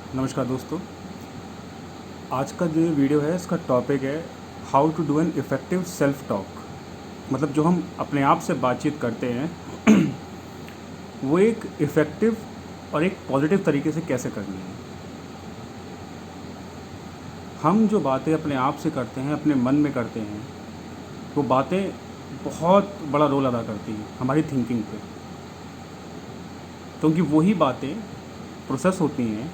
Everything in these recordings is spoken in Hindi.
नमस्कार दोस्तों। आज का जो वीडियो है इसका टॉपिक है how to do an effective self talk. मतलब जो हम अपने आप से बातचीत करते हैं वो एक इफ़ेक्टिव और एक पॉजिटिव तरीके से कैसे करनी है। हम जो बातें अपने आप से करते हैं, अपने मन में करते हैं, वो बातें बहुत बड़ा रोल अदा करती हैं हमारी थिंकिंग पे, क्योंकि वही बातें प्रोसेस होती हैं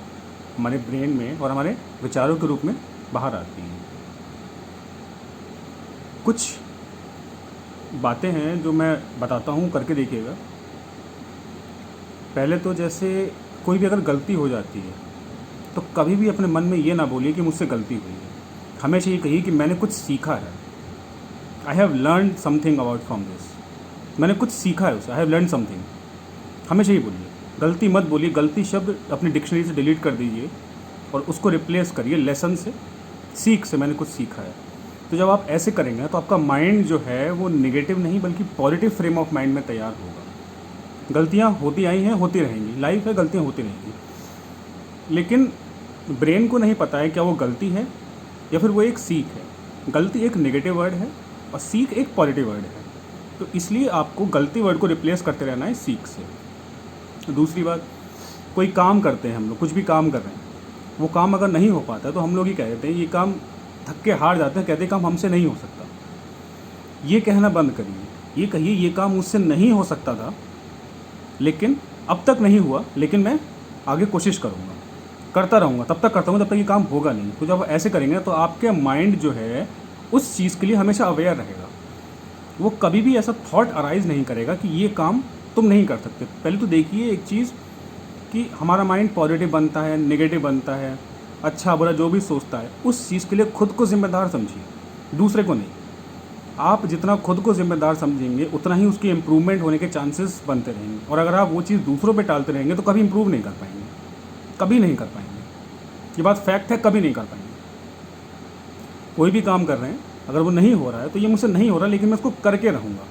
हमारे ब्रेन में और हमारे विचारों के रूप में बाहर आती हैं। कुछ बातें हैं जो मैं बताता हूँ, करके देखिएगा। पहले तो जैसे कोई भी अगर गलती हो जाती है तो कभी भी अपने मन में ये ना बोलिए कि मुझसे गलती हुई है। हमेशा ये कहिए कि मैंने कुछ सीखा है। I have learn something about from this. मैंने कुछ सीखा है उससे। I have learn something. हमेशा ही बोलिए, गलती मत बोलिए। गलती शब्द अपनी डिक्शनरी से डिलीट कर दीजिए और उसको रिप्लेस करिए लेसन से, सीख से। मैंने कुछ सीखा है। तो जब आप ऐसे करेंगे तो आपका माइंड जो है वो नेगेटिव नहीं बल्कि पॉजिटिव फ्रेम ऑफ माइंड में तैयार होगा। गलतियाँ होती आई हैं, होती रहेंगी, लाइफ है, गलतियाँ होती रहेंगी। लेकिन ब्रेन को नहीं पता है क्या वो गलती है या फिर वो एक सीख है। गलती एक नेगेटिव वर्ड है और सीख एक पॉजिटिव वर्ड है। तो इसलिए आपको गलती वर्ड को रिप्लेस करते रहना है सीख से। दूसरी बात, कोई काम करते हैं हम लोग, कुछ भी काम कर रहे हैं, वो काम अगर नहीं हो पाता है तो हम लोग ही कह देते हैं ये काम, थक के हार जाते हैं, कहते हैं काम हमसे नहीं हो सकता। ये कहना बंद करिए। ये कहिए ये काम मुझसे नहीं हो सकता था, लेकिन अब तक नहीं हुआ, लेकिन मैं आगे कोशिश करूँगा, करता रहूँगा, तब तक करता हूँ जब तक ये काम होगा नहीं। तो जब ऐसे करेंगे तो आपके माइंड जो है उस चीज़ के लिए हमेशा अवेयर रहेगा। वो कभी भी ऐसा थॉट अराइज नहीं करेगा कि ये काम तुम नहीं कर सकते। पहले तो देखिए एक चीज़ कि हमारा माइंड पॉजिटिव बनता है, नेगेटिव बनता है, अच्छा बुरा जो भी सोचता है, उस चीज़ के लिए खुद को जिम्मेदार समझिए, दूसरे को नहीं। आप जितना खुद को जिम्मेदार समझेंगे उतना ही उसकी इम्प्रूवमेंट होने के चांसेस बनते रहेंगे। और अगर आप वो चीज़ दूसरों पे टालते रहेंगे तो कभी इम्प्रूव नहीं कर पाएंगे, कभी नहीं कर पाएंगे। ये बात फैक्ट है, कभी नहीं कर पाएंगे। कोई भी काम कर रहे हैं, अगर वो नहीं हो रहा है तो ये मुझसे नहीं हो रहा, लेकिन मैं उसको करके रहूँगा।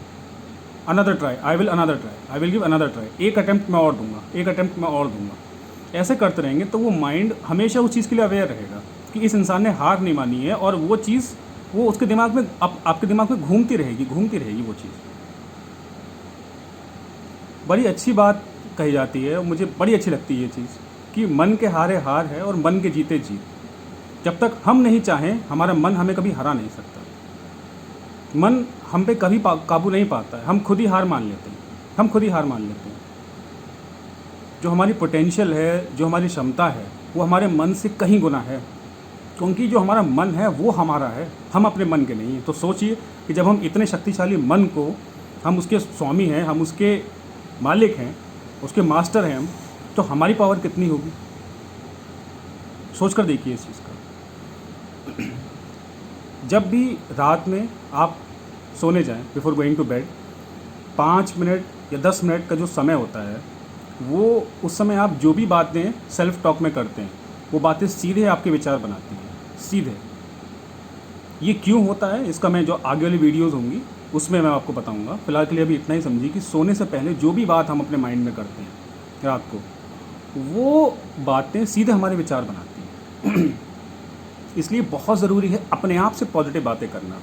Another try, I will another try, I will give another try. एक अटैम्प्ट मैं और दूंगा, एक अटैम्प्ट मैं और दूंगा। ऐसे करते रहेंगे तो वो माइंड हमेशा उस चीज़ के लिए अवेयर रहेगा कि इस इंसान ने हार नहीं मानी है, और वो चीज़ वो उसके दिमाग में, आपके दिमाग में घूमती रहेगी वो चीज़। बड़ी अच्छी बात कही जाती है, मुझे बड़ी अच्छी लगती है ये चीज़, कि मन के हारे हार है और मन के जीते जीत। जब तक हम नहीं चाहें हमारा मन हमें कभी हरा नहीं सकता। मन हम पे कभी काबू नहीं पाता है। हम खुद ही हार मान लेते हैं, हम खुद ही हार मान लेते हैं। जो हमारी पोटेंशियल है, जो हमारी क्षमता है, वो हमारे मन से कहीं गुना है, क्योंकि जो हमारा मन है वो हमारा है, हम अपने मन के नहीं हैं। तो सोचिए कि जब हम इतने शक्तिशाली मन को, हम उसके स्वामी हैं, हम उसके मालिक हैं, उसके मास्टर हैं हम, तो हमारी पावर कितनी होगी। सोच कर देखिए इस चीज़ का। जब भी रात में आप सोने जाएं, before going to bed, 5 minute या 10 मिनट का जो समय होता है, वो उस समय आप जो भी बातें सेल्फ टॉक में करते हैं, वो बातें सीधे आपके विचार बनाती हैं, सीधे। ये क्यों होता है इसका मैं जो आगे वाली वीडियोज़ होंगी उसमें मैं आपको बताऊंगा। फिलहाल के लिए अभी इतना ही समझिए कि सोने से पहले जो भी बात हम अपने माइंड में करते हैं रात को, वो बातें सीधे हमारे विचार बनाती हैं। इसलिए बहुत ज़रूरी है अपने आप से पॉजिटिव बातें करना।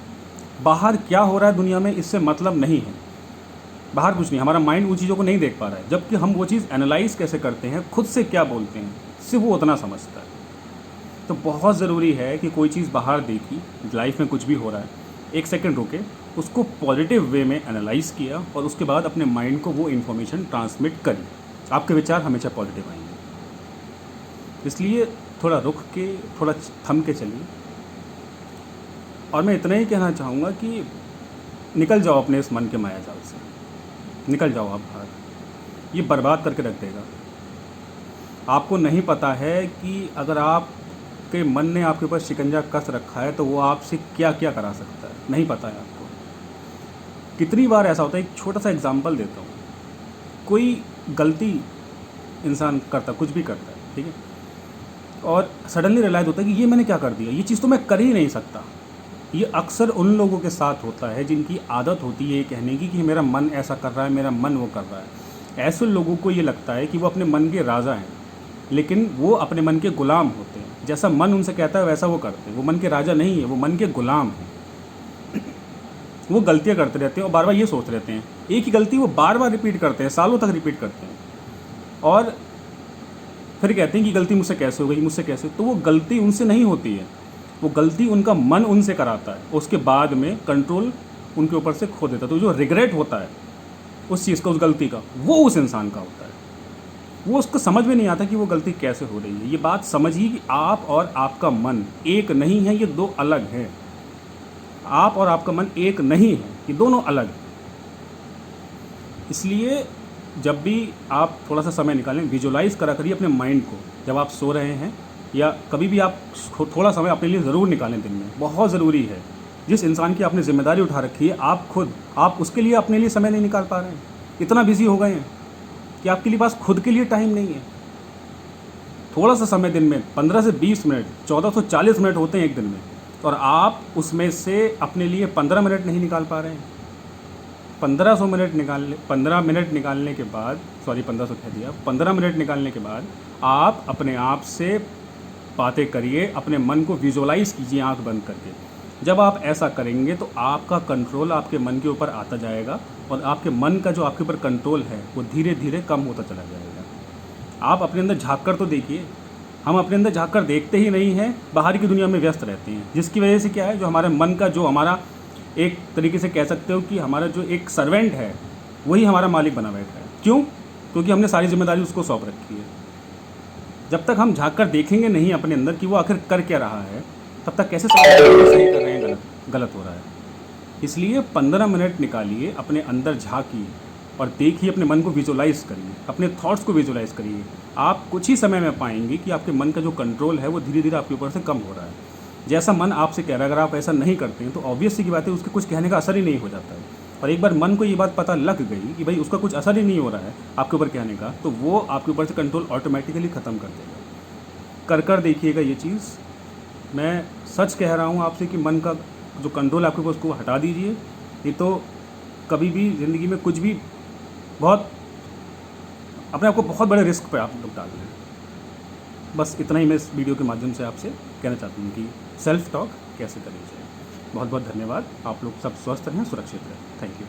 बाहर क्या हो रहा है दुनिया में इससे मतलब नहीं है, बाहर कुछ नहीं। हमारा माइंड उन चीज़ों को नहीं देख पा रहा है, जबकि हम वो चीज़ एनालाइज कैसे करते हैं, खुद से क्या बोलते हैं, सिर्फ वो उतना समझता है। तो बहुत ज़रूरी है कि कोई चीज़ बाहर देखी, लाइफ में कुछ भी हो रहा है, 1 सेकंड रुके, उसको पॉजिटिव वे में एनालाइज किया और उसके बाद अपने माइंड को वो इन्फॉर्मेशन ट्रांसमिट करी। आपके विचार हमेशा पॉजिटिव आएंगे। इसलिए थोड़ा रुक के, थोड़ा थम के चलिए। और मैं इतना ही कहना चाहूँगा कि निकल जाओ अपने इस मन के मायाजाल से, निकल जाओ आप बाहर। ये बर्बाद करके रख देगा। आपको नहीं पता है कि अगर आपके मन ने आपके ऊपर शिकंजा कस रखा है तो वो आपसे क्या क्या करा सकता है, नहीं पता है आपको। कितनी बार ऐसा होता है, एक छोटा सा एग्जांपल देता हूँ। कोई गलती इंसान करता, कुछ भी करता है, ठीक है, और सडनली रियलाइज़ होता है कि ये मैंने क्या कर दिया, ये चीज़ तो मैं कर ही नहीं सकता। ये अक्सर उन लोगों के साथ होता है जिनकी आदत होती है ये कहने की कि मेरा मन ऐसा कर रहा है, मेरा मन वो कर रहा है। ऐसे लोगों को ये लगता है कि वो अपने मन के राजा हैं, लेकिन वो अपने मन के गुलाम होते हैं। जैसा मन उनसे कहता है वैसा वो करते हैं। वो मन के राजा नहीं है, वो मन के गुलाम हैं। वो गलतियाँ करते रहते हैं और बार बार ये सोचते रहते हैं, एक ही गलती वो बार बार रिपीट करते हैं, सालों तक रिपीट करते हैं, और फिर कहते हैं कि गलती मुझसे कैसे हो गई, मुझसे कैसे। तो वो गलती उनसे नहीं होती है, वो गलती उनका मन उनसे कराता है। उसके बाद में कंट्रोल उनके ऊपर से खो देता है। तो जो रिग्रेट होता है उस चीज़ का, उस गलती का, वो उस इंसान का होता है। वो उसको समझ में नहीं आता कि वो गलती कैसे हो रही है। ये बात समझिए कि आप और आपका मन एक नहीं है, ये दो अलग हैं। आप और आपका मन एक नहीं है, ये दोनों अलग हैं। इसलिए जब भी आप थोड़ा सा समय निकालें, विजुलाइज़ करा करिए अपने माइंड को। जब आप सो रहे हैं या कभी भी आप थोड़ा समय अपने लिए ज़रूर निकालें दिन में, बहुत ज़रूरी है। जिस इंसान की आपने जिम्मेदारी उठा रखी है, आप उसके लिए अपने लिए समय नहीं निकाल पा रहे हैं। इतना बिजी हो गए हैं कि आपके लिए पास खुद के लिए टाइम नहीं है। थोड़ा सा समय दिन में 15 से 20 मिनट, 1440 मिनट होते हैं एक दिन में, और आप उसमें से अपने लिए 15 मिनट नहीं निकाल पा रहे हैं। 1500 मिनट 15 मिनट निकालने के बाद, सॉरी 1500 कह दिया, 15 मिनट निकालने के बाद आप अपने आप से बातें करिए, अपने मन को विजुअलाइज़ कीजिए आंख बंद करके। जब आप ऐसा करेंगे तो आपका कंट्रोल आपके मन के ऊपर आता जाएगा, और आपके मन का जो आपके ऊपर कंट्रोल है वो धीरे धीरे कम होता चला जाएगा। आप अपने अंदर झाँक कर तो देखिए। हम अपने अंदर झाँक कर देखते ही नहीं हैं, बाहर की दुनिया में व्यस्त रहते हैं, जिसकी वजह से क्या है, जो हमारे मन का, जो हमारा एक तरीके से कह सकते हो कि हमारा जो एक सर्वेंट है वही हमारा मालिक बना बैठा है। क्यों? क्योंकि हमने सारी जिम्मेदारी उसको सौंप रखी है। जब तक हम झाँक कर देखेंगे नहीं अपने अंदर कि वो आखिर कर क्या रहा है, तब तक कैसे समझेंगे सही कर रहे हैं, गलत हो रहा है। इसलिए 15 मिनट निकालिए, अपने अंदर झाँकिए और देखिए, अपने मन को विजुलाइज़ करिए, अपने थॉट्स को विजुलाइज़ करिए। आप कुछ ही समय में पाएंगे कि आपके मन का जो कंट्रोल है वो धीरे धीरे आपके ऊपर से कम हो रहा है। जैसा मन आपसे कह रहा है, अगर आप ऐसा नहीं करते हैं तो ऑब्वियस सी की बात है, उसके कुछ कहने का असर ही नहीं हो जाता है। और एक बार मन को ये बात पता लग गई कि भाई उसका कुछ असर ही नहीं हो रहा है आपके ऊपर कहने का, तो वो आपके ऊपर से कंट्रोल ऑटोमेटिकली ख़त्म कर देगा। कर देखिएगा ये चीज़। मैं सच कह रहा हूँ आपसे कि मन का जो कंट्रोल आपके ऊपर, उसको हटा दीजिए। नहीं तो कभी भी ज़िंदगी में कुछ भी बहुत अपने आप को बहुत बड़े रिस्क पे आप लोग डाल रहे हैं। बस इतना ही मैं इस वीडियो के माध्यम से आपसे कहना चाहती हूँ कि सेल्फ टॉक कैसे करें जाए। बहुत बहुत धन्यवाद। आप लोग सब स्वस्थ रहें, सुरक्षित रहें। Thank you.